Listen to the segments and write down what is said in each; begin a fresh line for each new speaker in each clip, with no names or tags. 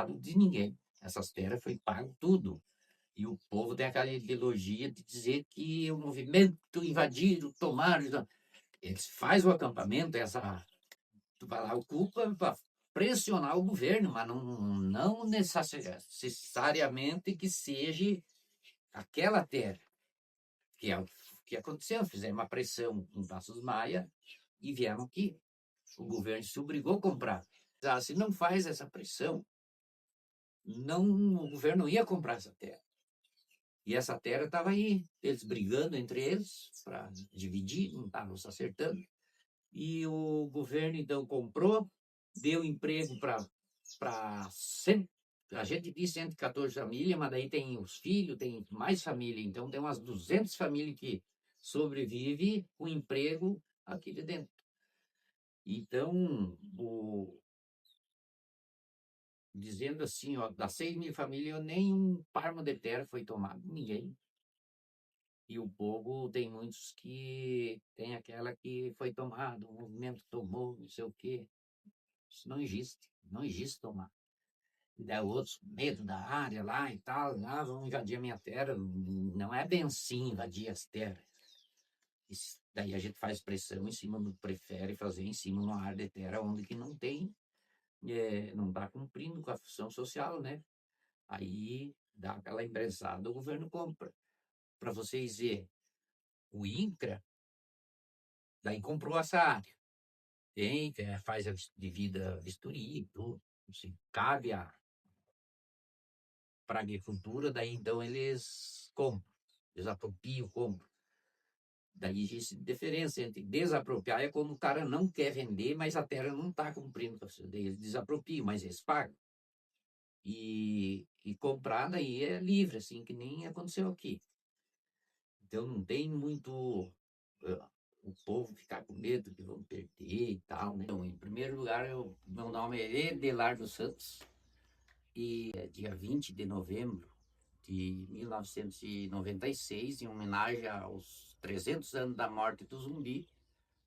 tomado de ninguém. Essas terras foi pago tudo. E o povo tem aquela ideologia de dizer que o movimento invadiram, tomaram. Eles fazem o acampamento, essa tu vai lá, ocupa para pressionar o governo, mas não necessariamente que seja aquela terra, que é o que aconteceu. Fizeram uma pressão em Passos Maia e vieram aqui. O governo se obrigou a comprar. Se não faz essa pressão, não, o governo ia comprar essa terra. E essa terra estava aí, eles brigando entre eles para dividir, não estavam se acertando. E o governo então comprou, deu emprego para a gente diz 114 famílias, mas daí tem os filhos, tem mais família, então tem umas 200 famílias que sobrevivem com emprego aqui de dentro. Então, dizendo assim, ó, das 6.000 famílias, nenhum palmo de terra foi tomado, ninguém. E o povo tem muitos que tem aquela que foi tomado, o movimento tomou, não sei o quê. Isso não existe, não existe tomar. E daí outros, medo da área lá e tal, vão invadir a minha terra. Não é bem assim invadir as terras. Daí a gente faz pressão em cima, prefere fazer em cima numa área de terra onde que não tem, não está cumprindo com a função social, né? Aí dá aquela emprensada, o governo compra. Para vocês verem, o INCRA, daí comprou essa área. Tem, faz a devida vistoria e tudo. Assim, cabe para a agricultura, daí então eles compram, desapropriam, compram. Daí existe diferença entre desapropriar, é quando o cara não quer vender, mas a terra não está cumprindo com isso. Daí eles desapropriam, mas eles pagam. E comprar daí é livre, assim, que nem aconteceu aqui. Então não tem muito o povo ficar com medo que vão perder e tal, né? Então, em primeiro lugar, meu nome é Edelardo Santos e é dia 20 de novembro de 1996, em homenagem aos 300 anos da morte do Zumbi,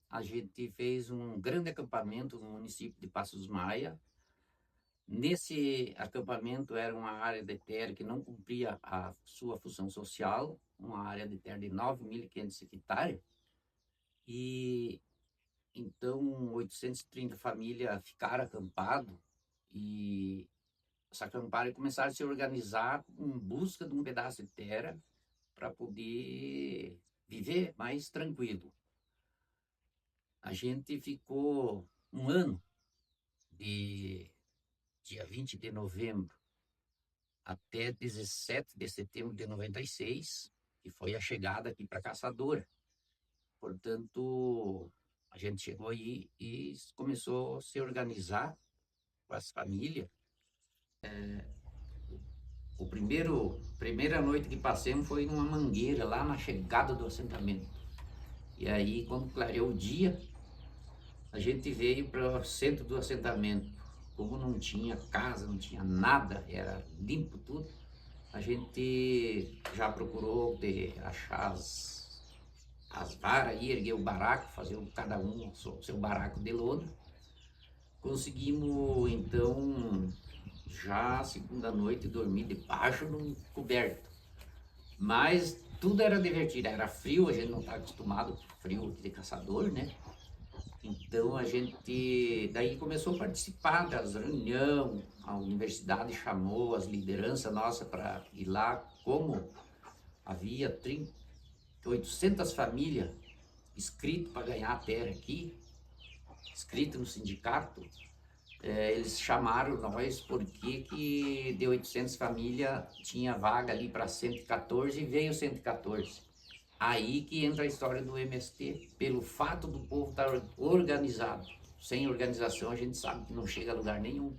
a gente fez um grande acampamento no município de Passos Maia. Nesse acampamento era uma área de terra que não cumpria a sua função social, uma área de terra de 9.500 hectares, e então 830 famílias ficaram acampadas e essa acampada começaram a se organizar em busca de um pedaço de terra para poder viver mais tranquilo. A gente ficou um ano, de dia 20 de novembro até 17 de setembro de 96, que foi a chegada aqui para Caçadora. Portanto, a gente chegou aí e começou a se organizar com as famílias. Primeira noite que passamos foi numa mangueira, lá na chegada do assentamento. E aí, quando clareou o dia, a gente veio para o centro do assentamento. Como não tinha casa, não tinha nada, era limpo tudo, a gente já procurou achar as varas aí, erguer o baraco, fazer cada um o seu baraco de lona. Conseguimos, então, já a segunda noite, dormir debaixo de um coberto. Mas tudo era divertido, era frio, a gente não está acostumado com frio de caçador, né? Então a gente daí começou a participar das reuniões, a universidade chamou as lideranças nossas para ir lá, como havia 800 famílias inscritas para ganhar a terra aqui, inscritas no sindicato, eles chamaram nós porque que de 800 famílias tinha vaga ali para 114 e veio 114. Aí que entra a história do MST, pelo fato do povo estar organizado. Sem organização a gente sabe que não chega a lugar nenhum.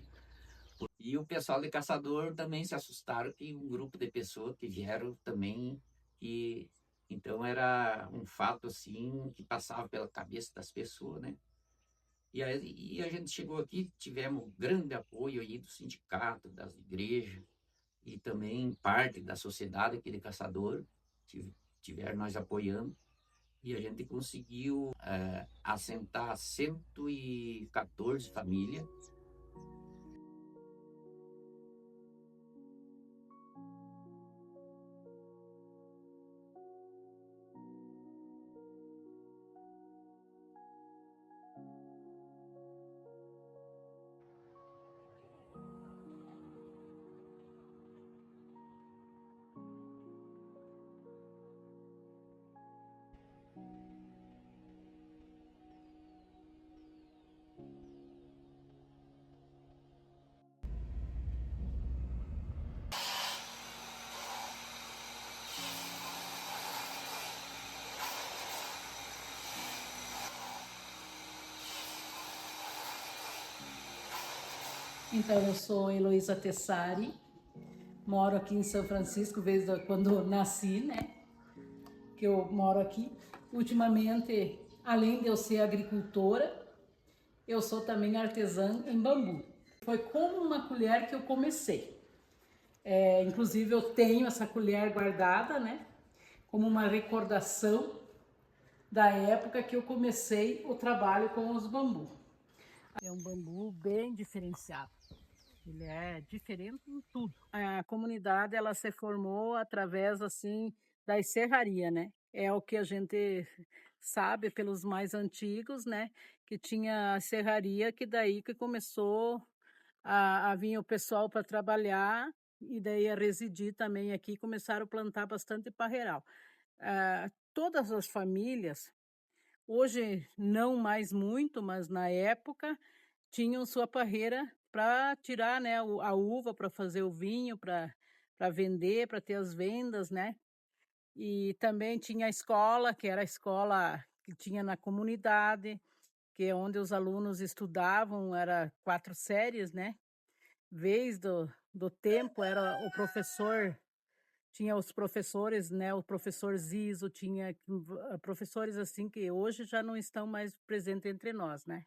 E o pessoal de Caçador também se assustaram que um grupo de pessoas que vieram também, que então era um fato assim que passava pela cabeça das pessoas, né? E aí e a gente chegou aqui, tivemos grande apoio aí do sindicato, das igrejas e também parte da sociedade aqui de Caçador, tiveram nós apoiando. E a gente conseguiu assentar 114 famílias.
Então, eu sou Heloísa Tessari, moro aqui em São Francisco desde quando nasci, né? Que eu moro aqui. Ultimamente, além de eu ser agricultora, eu sou também artesã em bambu. Foi como uma colher que eu comecei. Inclusive, eu tenho essa colher guardada, né? Como uma recordação da época que eu comecei o trabalho com os bambus. É um bambu bem diferenciado. Ele é diferente em tudo. A comunidade ela se formou através assim das serrarias, né? É o que a gente sabe pelos mais antigos, né? Que tinha a serraria que daí que começou a vir o pessoal para trabalhar e daí a residir também aqui, começaram a plantar bastante parreiral. Todas as famílias, hoje não mais muito, mas na época tinham sua parreira para tirar, né, a uva para fazer o vinho, para vender, para ter as vendas, né? E também tinha a escola, que era a escola que tinha na comunidade, que é onde os alunos estudavam, era 4 séries, né? Vez do tempo era o professor, tinha os professores, né? O professor Zizo, tinha professores assim que hoje já não estão mais presentes entre nós, né?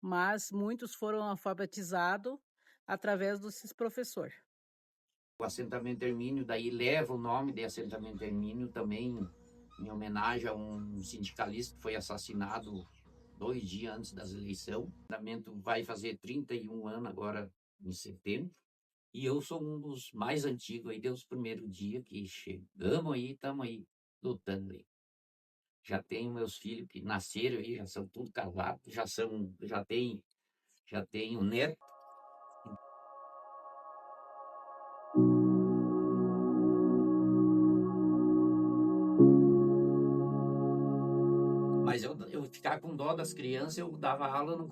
Mas muitos foram alfabetizados através desses professores.
O assentamento Hermínio daí leva o nome de assentamento Hermínio também em homenagem a um sindicalista que foi assassinado 2 dias antes das eleições. O assentamento vai fazer 31 anos agora em setembro. E eu sou um dos mais antigos aí, desde os primeiros dias que chegamos aí, estamos aí lutando aí. Já tenho meus filhos que nasceram aí, já são tudo casados, já tenho neto. Mas eu ficava com dó das crianças, eu dava aula, não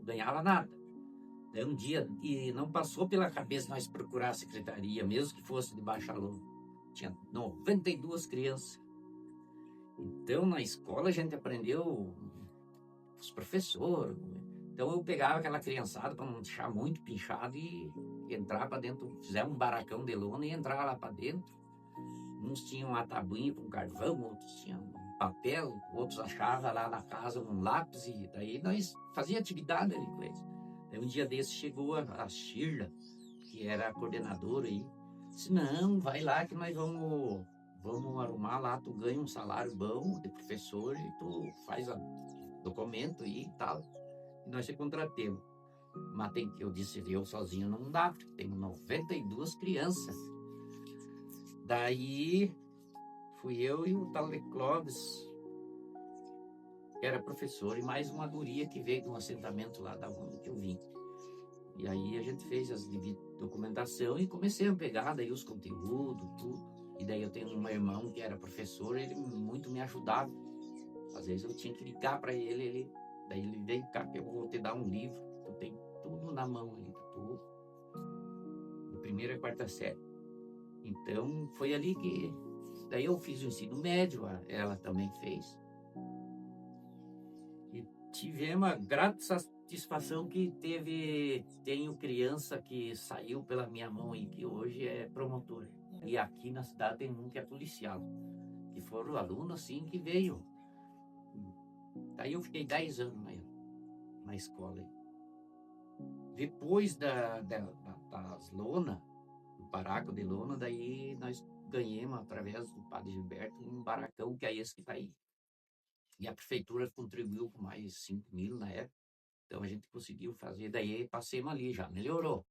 ganhava nada. Daí um dia, e não passou pela cabeça nós procurar a secretaria, mesmo que fosse de baixo aluno. Tinha 92 crianças. Então, na escola, a gente aprendeu os professores. Então, eu pegava aquela criançada para não deixar muito pinchado e entrar para dentro, fizemos um barracão de lona e entrar lá para dentro. Uns tinham uma tabuinha com carvão, outros tinham um papel, outros achavam lá na casa um lápis e daí nós fazíamos atividade ali com eles. Daí um dia desse chegou a Shirla, que era a coordenadora aí, disse, não, vai lá que nós vamos arrumar lá, tu ganha um salário bom de professor e tu faz o documento aí e tal. E nós se contratemos. Mas eu disse, eu sozinho não dá, porque tenho 92 crianças. Daí fui eu e o tal de Clóvis, que era professor, e mais uma guria que veio de um assentamento lá da onde que eu vim. E aí a gente fez as documentação e comecei a pegar daí os conteúdos, tudo. E daí eu tenho um irmão que era professor, ele muito me ajudava. Às vezes eu tinha que ligar para ele, daí ele veio cá que eu vou te dar um livro, tu tem tudo na mão ali, tudo, de primeira a quarta série. Então foi ali que daí eu fiz o ensino médio, ela também fez. E tivemos a grata satisfação que tenho criança que saiu pela minha mão e que hoje é promotor. E aqui na cidade tem um que é policial, que foram alunos assim que veio. Daí eu fiquei 10 anos na escola. Depois das lonas, do baraco de lona, daí nós ganhamos, através do Padre Gilberto, um baracão que é esse que está aí. E a prefeitura contribuiu com mais 5.000 na época. Então a gente conseguiu fazer, daí passemos ali, já melhorou.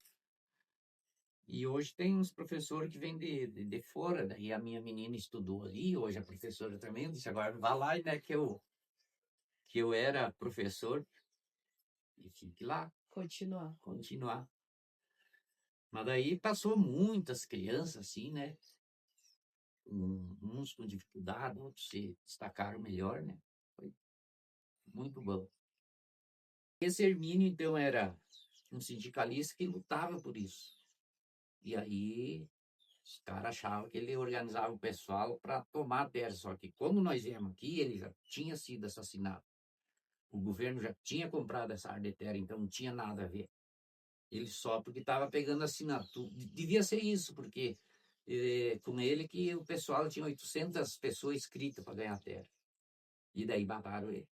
E hoje tem uns professores que vêm de fora, daí a minha menina estudou ali, hoje a professora também disse, agora vá lá, né, que eu era professor, e fique lá. Continuar. Mas daí passou muitas crianças assim, né? Uns com dificuldade, outros se destacaram melhor, né? Foi muito bom. Esse Hermínio, então, era um sindicalista que lutava por isso. E aí, os caras achavam que ele organizava o pessoal para tomar a terra. Só que, quando nós viemos aqui, ele já tinha sido assassinado. O governo já tinha comprado essa área de terra, então não tinha nada a ver. Ele só porque estava pegando assinatura. Devia ser isso, porque com ele que o pessoal tinha 800 pessoas inscritas para ganhar terra. E daí mataram ele.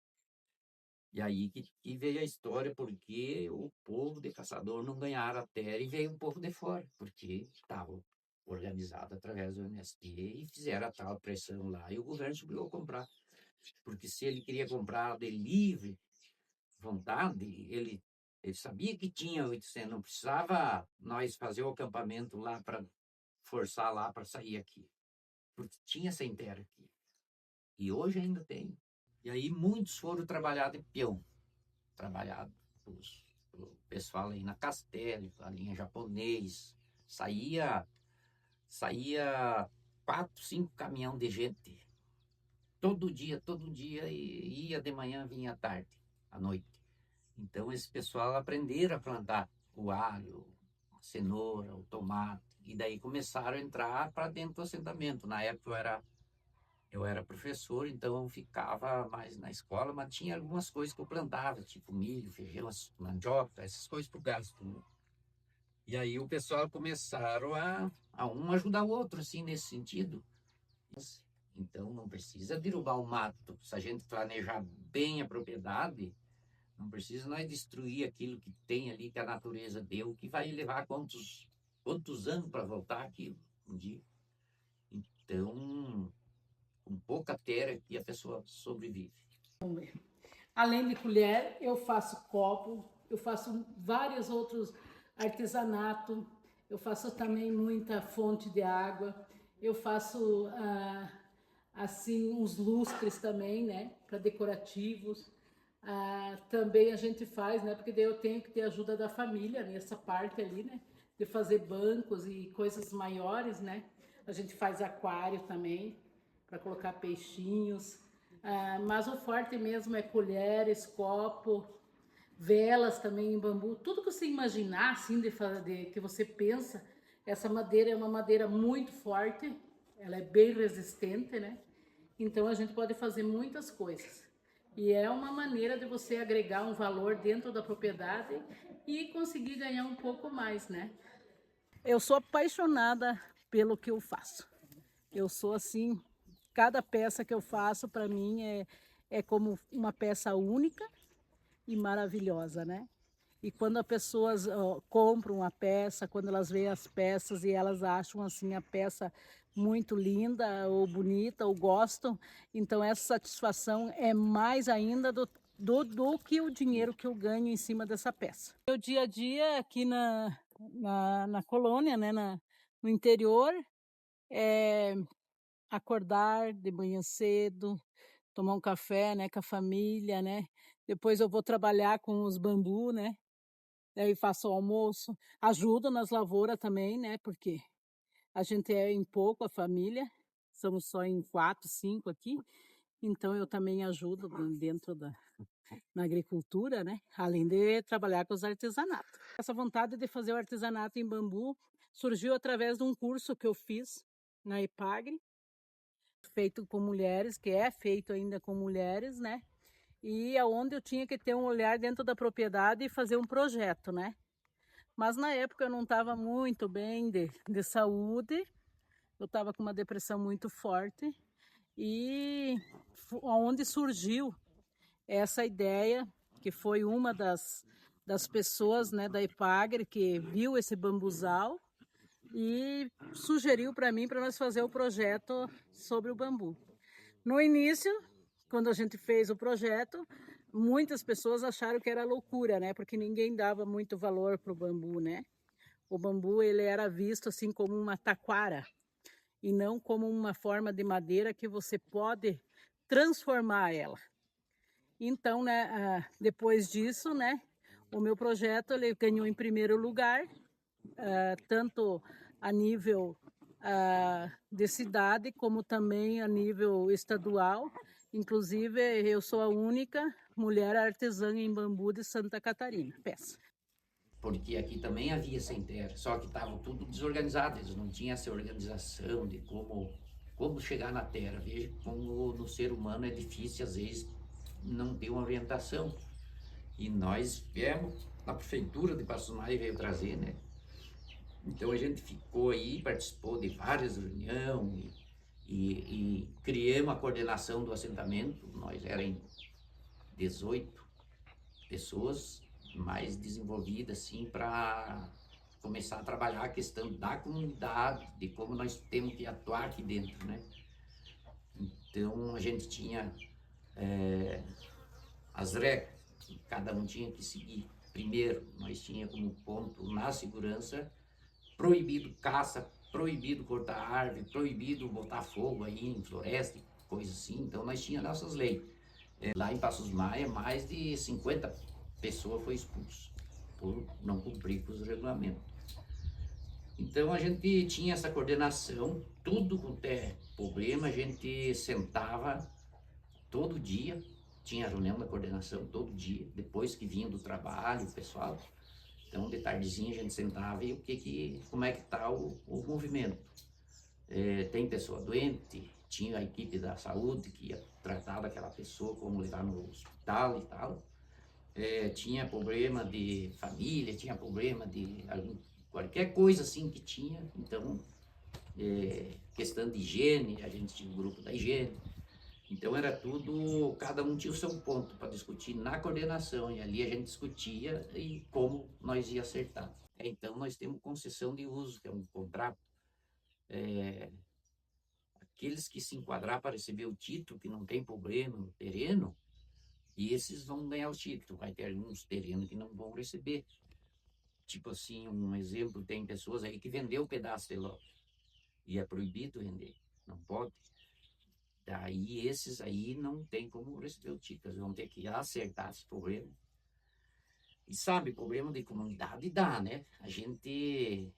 E aí que veio a história, porque o povo de caçador não ganharam a terra e veio um povo de fora, porque estava organizado através do MST e fizeram a tal pressão lá e o governo se obrigou a comprar. Porque se ele queria comprar de livre vontade, ele sabia que tinha 800, não precisava nós fazer o acampamento lá para forçar lá para sair aqui, porque tinha sem terra aqui. E hoje ainda tem. E aí muitos foram trabalhar de peão, trabalhado pelo pessoal aí na Castelli, a linha japonês. Saía 4, 5 caminhão de gente todo dia, e ia de manhã, vinha à tarde, à noite. Então, esse pessoal aprenderam a plantar o alho, a cenoura, o tomate, e daí começaram a entrar para dentro do assentamento. Na época eu era professor, então eu ficava mais na escola, mas tinha algumas coisas que eu plantava, tipo milho, feijão, mandioca, essas coisas para o gasto, né? E aí o pessoal começaram a um ajudar o outro, assim, nesse sentido. Então não precisa derrubar o mato. Se a gente planejar bem a propriedade, não precisa nós destruir aquilo que tem ali, que a natureza deu, que vai levar quantos anos para voltar aquilo um dia. Então, com pouca terra que a pessoa sobrevive.
Além de colher, eu faço copo, eu faço vários outros artesanato, eu faço também muita fonte de água, eu faço assim uns lustres também, né, para decorativos. Também a gente faz, né, porque daí eu tenho que ter ajuda da família nessa parte ali, né, de fazer bancos e coisas maiores, né. A gente faz aquário também para colocar peixinhos. Mas o forte mesmo é colheres, copo, velas também em bambu, tudo que você imaginar, assim, que você pensa. Essa madeira é uma madeira muito forte, ela é bem resistente, né? Então a gente pode fazer muitas coisas. E é uma maneira de você agregar um valor dentro da propriedade e conseguir ganhar um pouco mais, né? Eu sou apaixonada pelo que eu faço. Eu sou assim, cada peça que eu faço para mim é como uma peça única e maravilhosa, né? E quando as pessoas compram a peça, quando elas veem as peças e elas acham assim a peça muito linda ou bonita ou gostam, então essa satisfação é mais ainda do que o dinheiro que eu ganho em cima dessa peça. Meu dia a dia aqui na colônia, né, no interior, é acordar de manhã cedo, tomar um café, né, com a família, né? Depois eu vou trabalhar com os bambu, né? Daí faço o almoço, ajudo nas lavouras também, né? Porque a gente é em pouco, a família, somos só em 4, 5 aqui, então eu também ajudo dentro na agricultura, né? Além de trabalhar com os artesanatos. Essa vontade de fazer o artesanato em bambu surgiu através de um curso que eu fiz na EPAGRE, feito com mulheres, que é feito ainda com mulheres, né? E aonde eu tinha que ter um olhar dentro da propriedade e fazer um projeto, né? Mas na época eu não estava muito bem de saúde, eu estava com uma depressão muito forte e onde surgiu essa ideia, que foi uma das pessoas, né, da EPAGRE que viu esse bambuzal e sugeriu para mim para nós fazer o projeto sobre o bambu. No início, quando a gente fez o projeto, muitas pessoas acharam que era loucura, né? Porque ninguém dava muito valor para o bambu, né? O bambu ele era visto assim como uma taquara e não como uma forma de madeira que você pode transformar ela. Então, né, depois disso, né, o meu projeto ele ganhou em primeiro lugar, tanto a nível de cidade, como também a nível estadual. Inclusive, eu sou a única mulher artesã em bambu de Santa Catarina. Peça.
Porque aqui também havia sem terra, só que estava tudo desorganizado, eles não tinham essa organização de como chegar na terra. Veja como no ser humano é difícil, às vezes, não ter uma orientação. E nós viemos da prefeitura de Passos Maia veio trazer, né? Então a gente ficou aí, participou de várias reuniões e criamos a coordenação do assentamento. Nós éramos 18 pessoas mais desenvolvidas assim para começar a trabalhar a questão da comunidade, de como nós temos que atuar aqui dentro, né? Então a gente tinha as regras que cada um tinha que seguir. Primeiro, nós tinha como ponto na segurança proibido caça, proibido cortar árvore, proibido botar fogo aí em floresta, coisa assim. Então nós tinha nossas leis. Lá em Passos Maia, mais de 50 pessoas foi expulso por não cumprir com os regulamentos. Então a gente tinha essa coordenação, tudo quanto é problema, a gente sentava todo dia, tinha reunião da coordenação todo dia, depois que vinha do trabalho, o pessoal. Então de tardezinha a gente sentava e como é que está o movimento. Tem pessoa doente, tinha a equipe da saúde que ia tratar daquela pessoa, como levar no hospital e tal. Tinha problema de família, tinha problema de qualquer coisa assim que tinha. Então, questão de higiene, a gente tinha um grupo da higiene. Então era tudo, cada um tinha o seu ponto para discutir na coordenação, e ali a gente discutia e como nós ia acertar. Então nós temos concessão de uso, que é um contrato. Aqueles que se enquadrar para receber o título, que não tem problema no terreno, e esses vão ganhar o título. Vai ter alguns terrenos que não vão receber. Tipo assim, um exemplo, tem pessoas aí que vendeu um pedaço de lote e é proibido vender, não pode. Daí esses aí não tem como receber o título, eles vão ter que acertar esse problema. E sabe, problema de comunidade dá, né? A gente,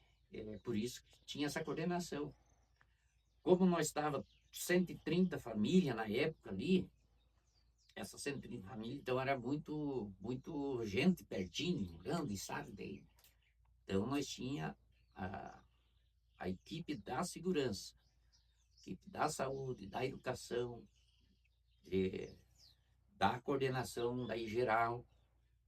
por isso que tinha essa coordenação. Como nós estava 130 famílias na época ali, essa 130 famílias, então era muito gente pertinho, morando, e sabe, daí. Então nós tinha a, a equipe da segurança, equipe da saúde, da educação, de, da coordenação daí geral.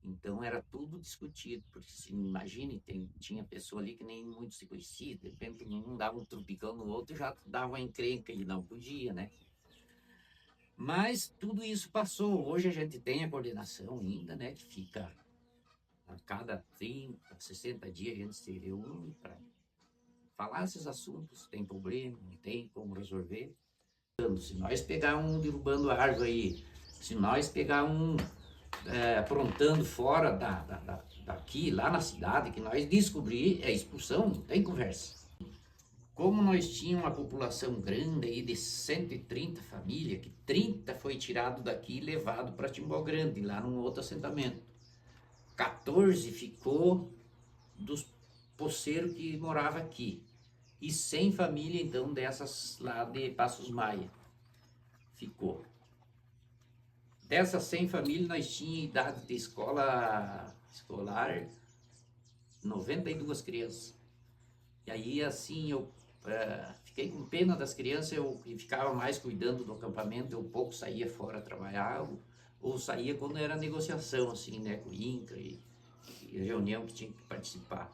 Então era tudo discutido, porque se imagine, tinha pessoa ali que nem muito se conhecia, de repente um dava um tropicão no outro já dava uma encrenca e não podia, né? Mas tudo isso passou. Hoje a gente tem a coordenação ainda, né? Que fica a cada 30, 60 dias a gente se reúne para falar esses assuntos. Tem problema, não tem como resolver. Se nós pegar um derrubando a árvore aí, se nós pegar um aprontando fora daqui, lá na cidade, que nós descobrir, é expulsão, não tem conversa. Como nós tínhamos uma população grande aí de 130 famílias, que 30 foi tirado daqui e levado para Timbó Grande, lá num outro assentamento. 14 ficou dos poceiros que moravam aqui. E 100 famílias, então, dessas lá de Passos Maia. Ficou. Dessas 100 famílias, nós tínhamos idade de escolar 92 crianças. E aí, assim, eu fiquei com pena das crianças, eu ficava mais cuidando do acampamento, eu pouco saía fora trabalhar, ou saía quando era negociação, assim, né, com o INCRA e reunião que tinha que participar.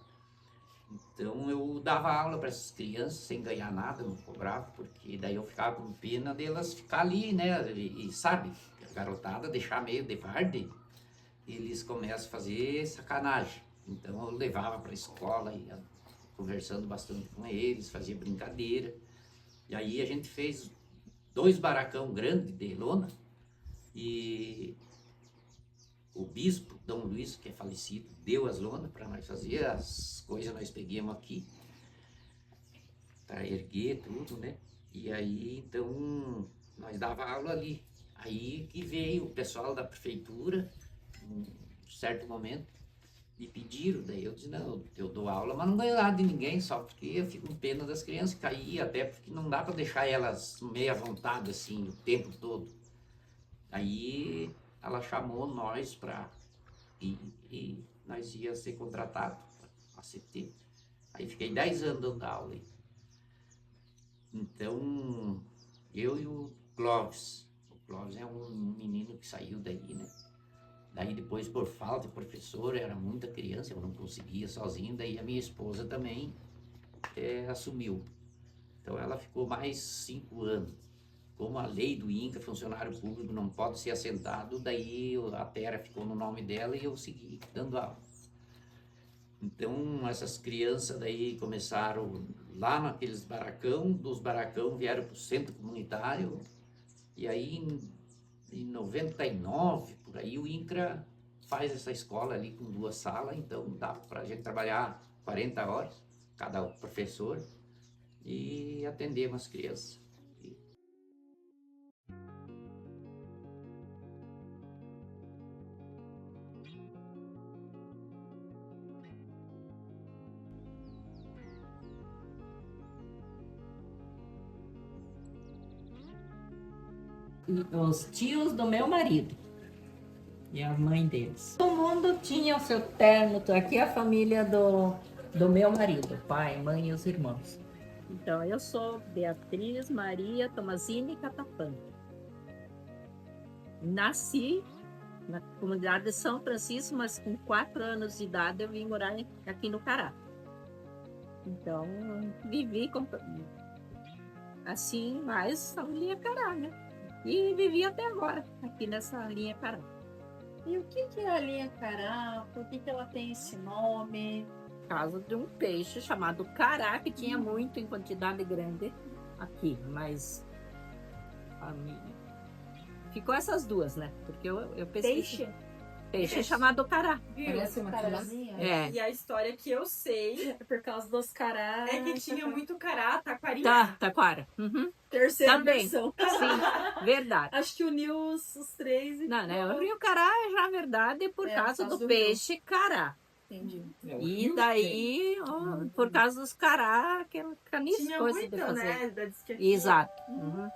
Então eu dava aula para essas crianças sem ganhar nada, não cobrava, porque daí eu ficava com pena delas ficar ali, né, e sabe, a garotada deixar meio de varde, eles começam a fazer sacanagem. Então eu levava para a escola, ia conversando bastante com eles, fazia brincadeira. E aí a gente fez 2 barracão grandes de lona e o bispo Dom Luiz, que é falecido, deu as lonas para nós fazer, as coisas nós pegamos aqui para erguer tudo, né? E aí então nós dava aula ali. Aí que veio o pessoal da prefeitura, um certo momento, me pediram, daí eu disse, não, eu dou aula, mas não ganho nada de ninguém, só porque eu fico com pena das crianças cair, até porque não dá para deixar elas meio à vontade assim o tempo todo. Aí ela chamou nós para e nós ia ser contratado a CT. Aí fiquei 10 anos dando aula. Então, eu e o Clóvis é um menino que saiu daí, né? Daí depois, por falta de professor, era muita criança, eu não conseguia sozinho, daí a minha esposa também assumiu. Então ela ficou mais 5 anos. Como a lei do INCA, funcionário público não pode ser assentado, daí a terra ficou no nome dela e eu segui dando aula. Então essas crianças daí começaram lá naqueles baracão, dos baracão vieram para o centro comunitário, e aí em 99, por aí, o INCRA faz essa escola ali com 2 salas, então dá para a gente trabalhar 40 horas, cada professor, e atender umas crianças.
Os tios do meu marido e a mãe deles. Todo mundo tinha o seu terno. Aqui é a família do meu marido, pai, mãe e os irmãos. Então, eu sou Beatriz Maria Tomazini Catapã. Nasci na comunidade de São Francisco, mas com 4 anos de idade eu vim morar aqui no Cará. Então, vivi assim, mais a linha Cará, né? E vivi até agora, aqui nessa linha Cará.
E o que é a linha Cará? Por que ela tem esse nome?
Por causa de um peixe chamado cará, que tinha muito em quantidade grande aqui, mas ficou essas duas, né? Porque eu pesquisei. Peixe chamado cará.
Viu?
Parece uma
carazinha.
É.
E a história que eu sei
É por causa dos cará.
é que tinha muito cará, taquari.
Taquara. Uhum.
Terceira
Também.
versão.
Sim, verdade.
Acho que uniu os três e
Não, né? O rio Cará é já verdade por causa do peixe cará.
Entendi.
E daí, por causa dos cará, aquela caniça
tinha
coisa
muito,
de fazer.
né? Da disquete.
Exato. Uhum.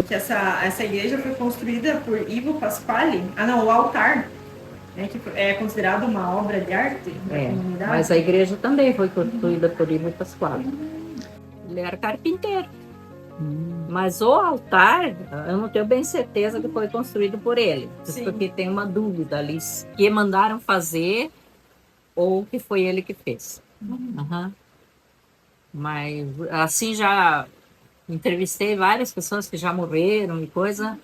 Que essa igreja foi construída por Ivo Pasquale. Ah, não, o altar, né, que é considerado uma obra de arte da comunidade.
Mas a igreja também foi construída por Ivo Pasquale. Ele era carpinteiro. Mas o altar, eu não tenho bem certeza que foi construído por ele.
Sim.
Porque tem uma dúvida ali, que mandaram fazer ou que foi ele que fez. Uhum. Mas assim já entrevistei várias pessoas que já morreram e coisa.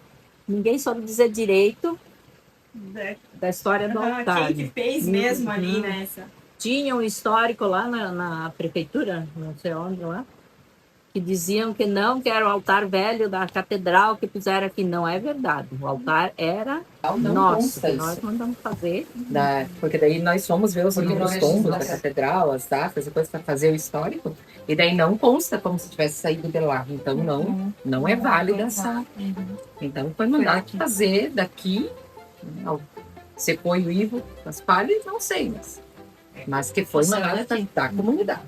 Ninguém soube dizer direito da história do altar.
Quem que fez mesmo ali,
Uhum.
né? Essa...
Tinha um histórico lá na prefeitura, não sei onde lá, que diziam que não, que era o altar velho da catedral que puseram aqui. Não é verdade. O altar era nosso,
consta
que nós
isso.
mandamos fazer.
Porque daí nós fomos ver os
Porque
livros
não é
tombos da
legislação.
catedral, as datas, depois para fazer o histórico, e daí não consta como se tivesse saído de lá. Então não é válida essa. Então foi mandado fazer daqui. Se foi o Ivo Pasquale, não sei, mas que foi mandado da comunidade.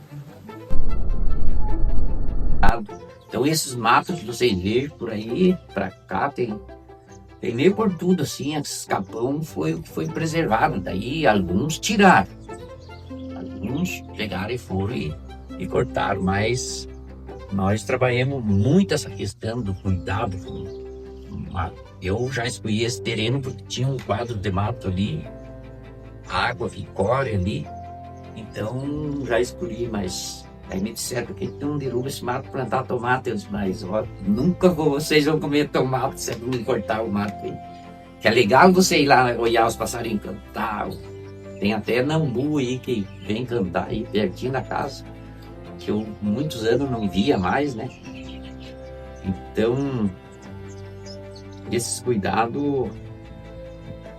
Então esses matos que vocês vejam por aí, pra cá, tem meio por tudo, assim, esse capão foi o que foi preservado. Daí alguns tiraram, alguns pegaram e foram e cortaram, mas nós trabalhamos muito essa questão do cuidado com o mato. Eu já escolhi esse terreno porque tinha um quadro de mato ali, água que corre ali, então já escolhi, mas aí me disseram que não derruba esse mato, plantar tomate. Eu disse, mas ó, nunca vocês vão comer tomate se não cortar o mato aí. Que é legal você ir lá olhar os passarinhos cantar. Tem até nambu aí que vem cantar aí pertinho da casa, que eu muitos anos não via mais, né? Então, esses cuidados,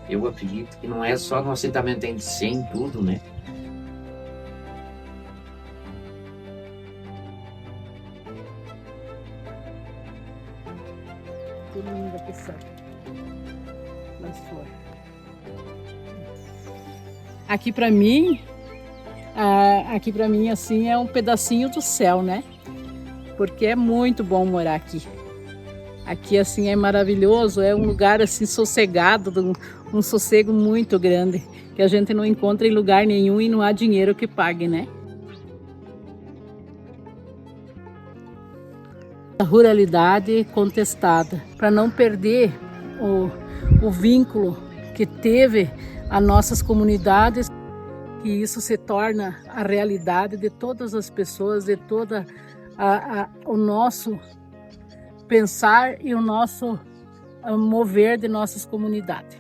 eu acredito que não é só no assentamento, tem que ser em tudo, né?
Que linda que são as flores. Aqui para mim, assim é um pedacinho do céu, né? Porque é muito bom morar aqui. Aqui assim é maravilhoso, é um lugar assim sossegado, um sossego muito grande, que a gente não encontra em lugar nenhum e não há dinheiro que pague, né? A ruralidade contestada, para não perder o vínculo que teve as nossas comunidades, que isso se torna a realidade de todas as pessoas, de toda o nosso pensar e o nosso mover de nossas comunidades.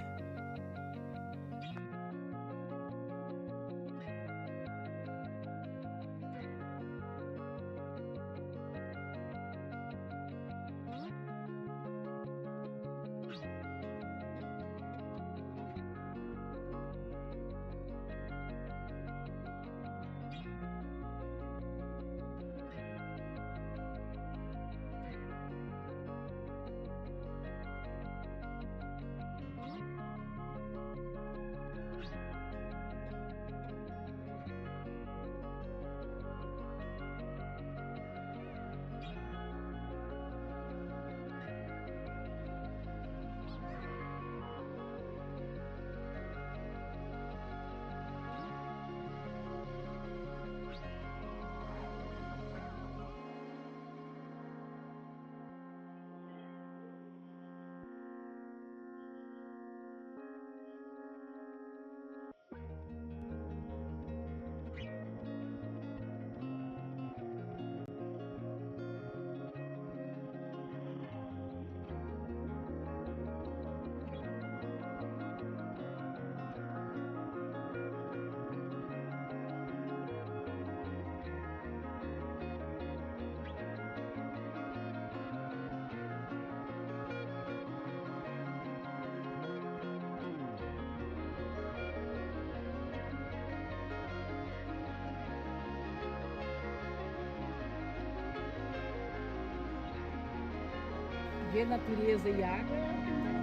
Ver natureza e água é